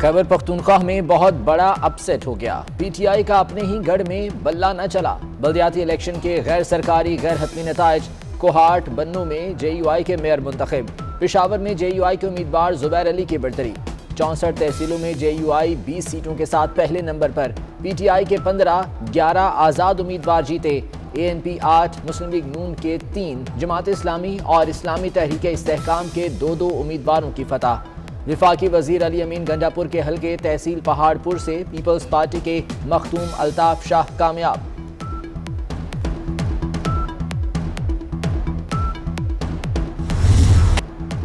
खैबर पख्तूनख्वा में बहुत बड़ा अपसेट हो गया। पीटीआई का अपने ही गढ़ में बल्ला न चला। बल्दियाती इलेक्शन के गैर सरकारी गैर हतमी नताइज। कोहाट बन्नू में JUI के मेयर मुंतखब। पेशावर में JUI के उम्मीदवार जुबैर अली की बढ़तरी। 64 तहसीलों में JUI 20 सीटों के साथ पहले नंबर पर। PTI के 15, 11 आज़ाद उम्मीदवार जीते। ANP 8, मुस्लिम लीग नून के 3, जमात इस्लामी और इस्लामी तहरीक इस्तेहकाम के 2-2 उम्मीदवारों की फतह। विफाकी वजीर अली अमीन गंडापुर के हल्के तहसील पहाड़पुर से पीपल्स पार्टी के मखदूम अल्ताफ शाह कामयाब।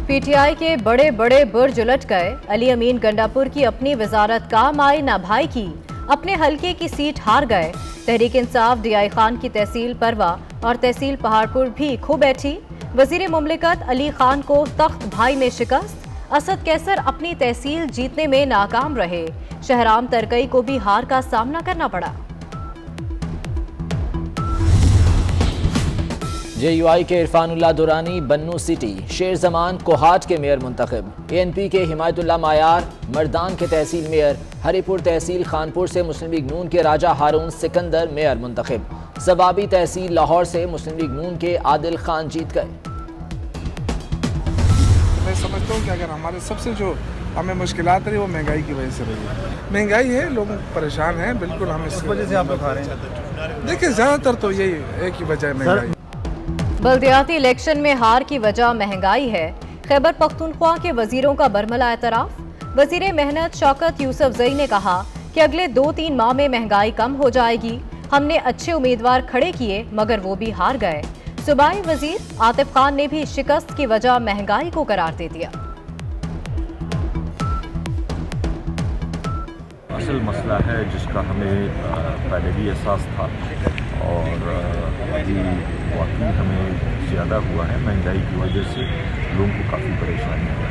PTI के बड़े बड़े बुर्ज उलट गए। अली अमीन गंडापुर की अपनी वजारत काम आई ना भाई की, अपने हल्के की सीट हार गए। तहरीक इंसाफ DI खान की तहसील परवा और तहसील पहाड़पुर भी खो बैठी। वजीर मुमलिकत अली खान को तख्त भाई में शिकस्त। असद कैसर अपनी तहसील जीतने में नाकाम रहे। शहराम तरकई को भी हार का सामना करना पड़ा। JUI के इरफानुल्लाह दुरानी बन्नू सिटी। शेर जमान कोहाट के मेयर मुंतखब। ANP के हिमायतुल्लाह मायार मर्दान के तहसील मेयर। हरीपुर तहसील खानपुर से मुस्लिम लीग नून के राजा हारून सिकंदर मेयर मुंतखब। सबाबी तहसील लाहौर से मुस्लिम लीग नून के आदिल खान जीत गए। मैं समझता हूँ कि अगर हमारे सबसे जो हमें मुश्किलात रही वो महंगाई की वजह से रही है। महंगाई है, लोग परेशान हैं, बिल्कुल हम इस वजह से आप बता रहे हैं। देखिए ज़्यादातर तो यही एक ही वजह है, महंगाई। बल्दियाती इलेक्शन में हार की वजह महंगाई है। खैबर पख्तूनख्वा के वजीरों का बरमला एतराफ। वजीर मेहनत शौकत यूसुफजई ने कहा कि अगले 2-3 माह में महंगाई कम हो जाएगी। हमने अच्छे उम्मीदवार खड़े किए मगर वो भी हार गए। सूबाई वजीर आतिफ खान ने भी शिकस्त की वजह महंगाई को करार दे दिया। असल मसला है जिसका हमें पहले भी एहसास था और अभी वाकई हमें ज़्यादा हुआ है। महंगाई की वजह से लोगों को काफ़ी परेशानी है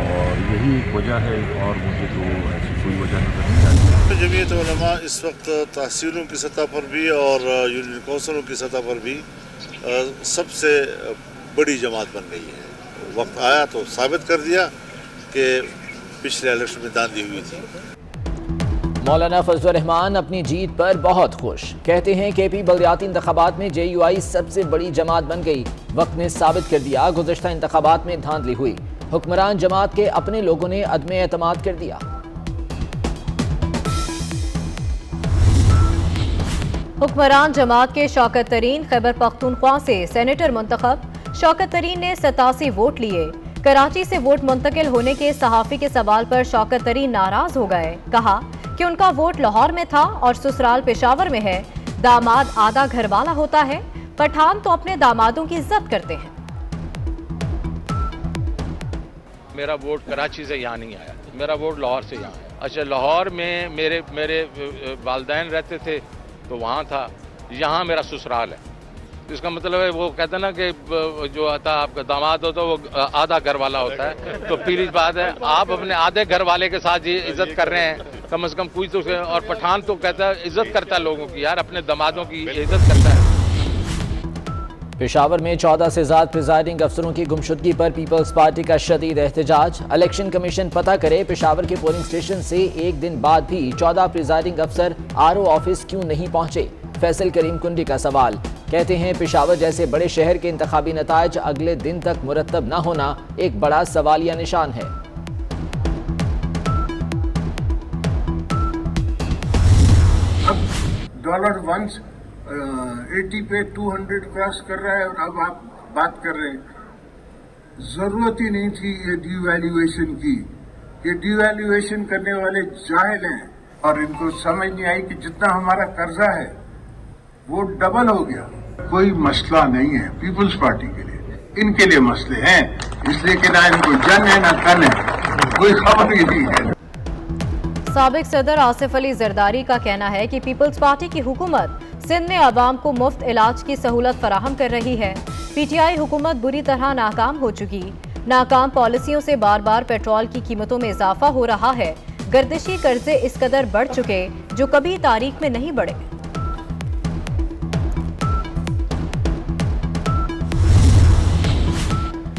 और यही एक वजह है और मुझे तो ऐसी कोई वजह नजर नहीं आती। जमीयत उलमा इस वक्त तहसीलों की सतह पर भी और यूनियन कौंसलों की सतह पर भी सबसे बड़ी जमात बन गई है। वक्त आया तो साबित कर दिया कि पिछले इलेक्शन में दांधी हुई थी। मौलाना फजलुर रहमान अपनी जीत पर बहुत खुश। कहते हैं KP बल्दियाती इंतखाबात में JUI सबसे बड़ी जमात बन गई। वक्त ने साबित कर दिया गुज़श्ता इंतखाबात में धांधली हुई। हुक्मरान जमात के अपने लोगों ने अदम एतमाद कर दिया। हुक्मरान जमात के शौकत तरीन खैबर पख्तूनख्वा से सेनेटर मुंतखब। शौकत तरीन ने 87 वोट लिए। कराची से वोट मुंतकिल होने के सहाफ़ी के सवाल पर शौकत तरीन नाराज हो गए। कहा कि उनका वोट लाहौर में था और ससुराल पेशावर में है। दामाद आधा घर वाला होता है, पठान तो अपने दामादों की इज्जत करते हैं। मेरा वोट कराची से यहाँ नहीं आया, मेरा वोट लाहौर से यहाँ आया। अच्छा, लाहौर में मेरे वालिदैन रहते थे तो वहाँ था, यहाँ मेरा ससुराल है। इसका मतलब है वो कहते हैं ना कि जो आता आपका दामाद होता है वो आधा घर वाला होता है। तो फिर बात है आप अपने आधे घर वाले के साथ ये इज्जत कर रहे हैं, कम से कम कोई तो। और पठान तो कहता है इज्जत करता है लोगों की, यार अपने दामादों की इज्जत करता है। पेशावर में 14 से ज्यादा प्रिजाइडिंग अफसरों की गुमशुदगी पर पीपल्स पार्टी का शदीद एहतजाज। इलेक्शन कमीशन पता करे पेशावर के पोलिंग स्टेशन से एक दिन बाद भी 14 प्रिजाइडिंग अफसर RO ऑफिस क्यों नहीं पहुंचे। फैसल करीम कुंडी का सवाल। कहते हैं पेशावर जैसे बड़े शहर के इंतखाबी नताइज अगले दिन तक मुरतब न होना एक बड़ा सवालिया निशान है। डॉलर वंस 80 पे 200 क्रॉस कर रहा है और अब आप बात कर रहे हैं। जरूरत ही नहीं थी ये डिवैल्यूएशन की। ये डिवैल्यूएशन करने वाले जाहिल हैं और इनको समझ नहीं आई कि जितना हमारा कर्जा है वो डबल हो गया। कोई मसला नहीं है पीपल्स पार्टी के लिए, इनके लिए मसले हैं, इसलिए कि ना इनको जन है ना तन है, कोई खबर ही नहीं है। साबिक सदर आसिफ अली जरदारी का कहना है कि पीपल्स पार्टी की हुकूमत सिंध में आवाम को मुफ्त इलाज की सहूलत फराहम कर रही है। PTI हुकूमत बुरी तरह नाकाम हो चुकी। नाकाम पॉलिसियों से बार बार पेट्रोल की कीमतों में इजाफा हो रहा है। गर्दिशी कर्जे इस कदर बढ़ चुके जो कभी तारीख में नहीं बढ़े।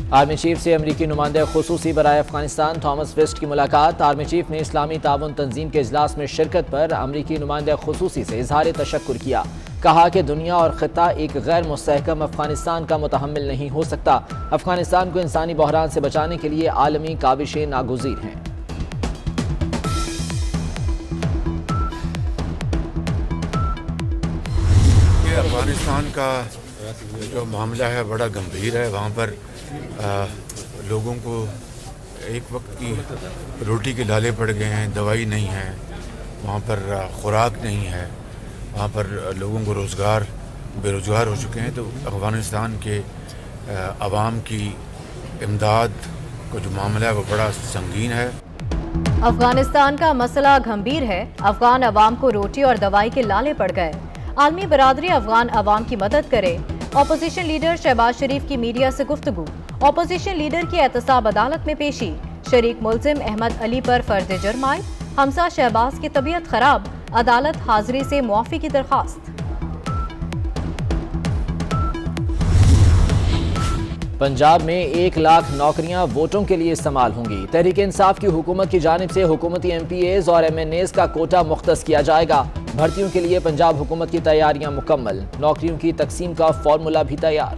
आर्मी चीफ से अमरीकी नुमाइंदे खुसूसी बराए अफगानिस्तान थॉमस वेस्ट की मुलाकात। आर्मी चीफ ने इस्लामी ताउन तंजीम के इजलास में शिरकत पर अमरीकी नुमाइंदे खुसूसी से इजहार तशक्कुर किया। कहा कि दुनिया और खिता एक गैर मुस्तहकम अफगानिस्तान का मुतहम्मिल नहीं हो सकता। अफगानिस्तान को इंसानी बहरान से बचाने के लिए आलमी काविशें नागुज़ीर हैं। अफगानिस्तान का जो मामला है बड़ा गंभीर है। वहाँ पर लोगों को एक वक्त की रोटी के लाले पड़ गए हैं, दवाई नहीं है, वहाँ पर खुराक नहीं है, वहाँ पर लोगों को बेरोज़गार हो चुके हैं। तो अफगानिस्तान के अवाम की इमदाद का जो मामला है वो बड़ा संगीन है। अफगानिस्तान का मसला गंभीर है। अफगान अवाम को रोटी और दवाई के लाले पड़ गए। आलमी बरादरी अफगान अवाम की मदद करे। ऑपोजिशन लीडर शहबाज शरीफ की मीडिया से गुफ्तगू। ऑपोजिशन लीडर की एहतसाब अदालत में पेशी। शरीक मुल्जिम अहमद अली पर फर्द जुर्म आयद। हमसा शहबाज की तबीयत खराब, अदालत हाजिरी से मुआफी की दरखास्त। पंजाब में 1 लाख नौकरियां वोटों के लिए इस्तेमाल होंगी। तहरीक इंसाफ की हुकूमत की जानिब से हुकूमती MPAs और MNAs का कोटा मुख्तस किया जाएगा। भर्तियों के लिए पंजाब हुकूमत की तैयारियां मुकम्मल। नौकरियों की तकसीम का फॉर्मूला भी तैयार।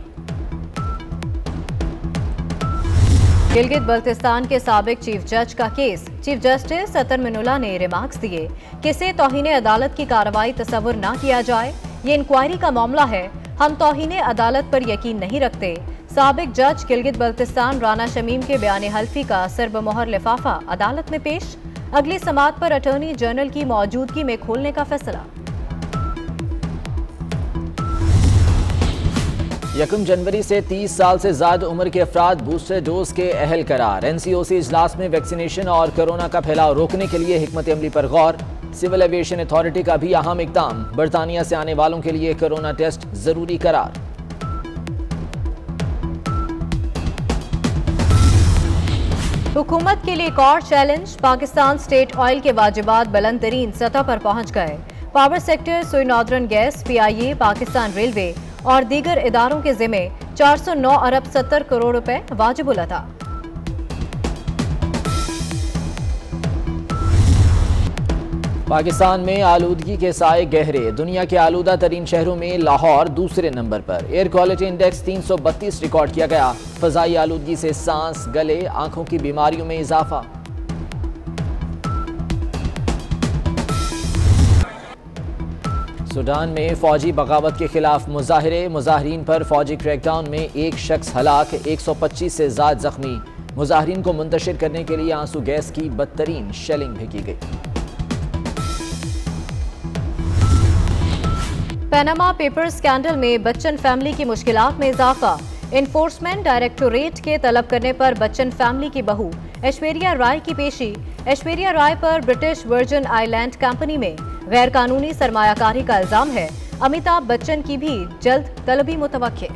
गिलगित बल्तिस्तान के साबिक चीफ जज का केस। चीफ जस्टिस अतर मिनुल्लाह ने रिमार्क्स दिए कि इसे तौहीन अदालत की कार्रवाई तस्वुर न किया जाए। ये इंक्वायरी का मामला है, हम तौहीन अदालत पर यकीन नहीं रखते। साबिक जज गिलगित बल्तिस्तान राना शमीम के बयान हल्फी का सरबमोहर लिफाफा अदालत में पेश। अगली समाअत पर अटॉर्नी जनरल की मौजूदगी में खोलने का फैसला। 1 जनवरी से 30 साल से ज्यादा उम्र के अफराद बूस्टर डोज के अहल करार। NCOC इजलास में वैक्सीनेशन और कोरोना का फैलाव रोकने के लिए हिकमत अमली पर गौर। सिविल एविएशन अथॉरिटी का भी अहम इकदाम। बरतानिया से आने वालों के लिए कोरोना टेस्ट जरूरी करार। हुकूमत के लिए एक और चैलेंज। पाकिस्तान स्टेट ऑयल के वाजिबात बुलंद तरीन सतह पर पहुंच गए। पावर सेक्टर, सुई northern gas, PIA, Pakistan railway और दीगर इदारों के जिम्मे 409 अरब 70 करोड़ रुपए वाजिबुल अता। पाकिस्तान में आलूदगी के साए गहरे। दुनिया के आलूदा तरीन शहरों में लाहौर दूसरे नंबर पर। एयर क्वालिटी इंडेक्स 332 रिकॉर्ड किया गया। फजाई आलूदगी से सांस, गले, आंखों की बीमारियों में इजाफा। सूडान में फौजी बगावत के खिलाफ मुजाहिरे। मुजाहिरीन पर फौजी क्रैकडाउन में एक शख्स हलाक, 125 से ज्यादा जख्मी। मुजाहिरीन को मुंतशिर करने के लिए आंसू गैस की बदतरीन शेलिंग भी की गई। पैनामा पेपर्स स्कैंडल में बच्चन फैमिली की मुश्किलात में इजाफा। इन्फोर्समेंट डायरेक्टोरेट के तलब करने पर बच्चन फैमिली की बहू ऐश्वर्या राय की पेशी। ऐश्वर्या राय पर ब्रिटिश वर्जिन आइलैंड कंपनी में गैर कानूनी सरमायाकारी का इल्जाम है। अमिताभ बच्चन की भी जल्द तलबी मुतवक्के।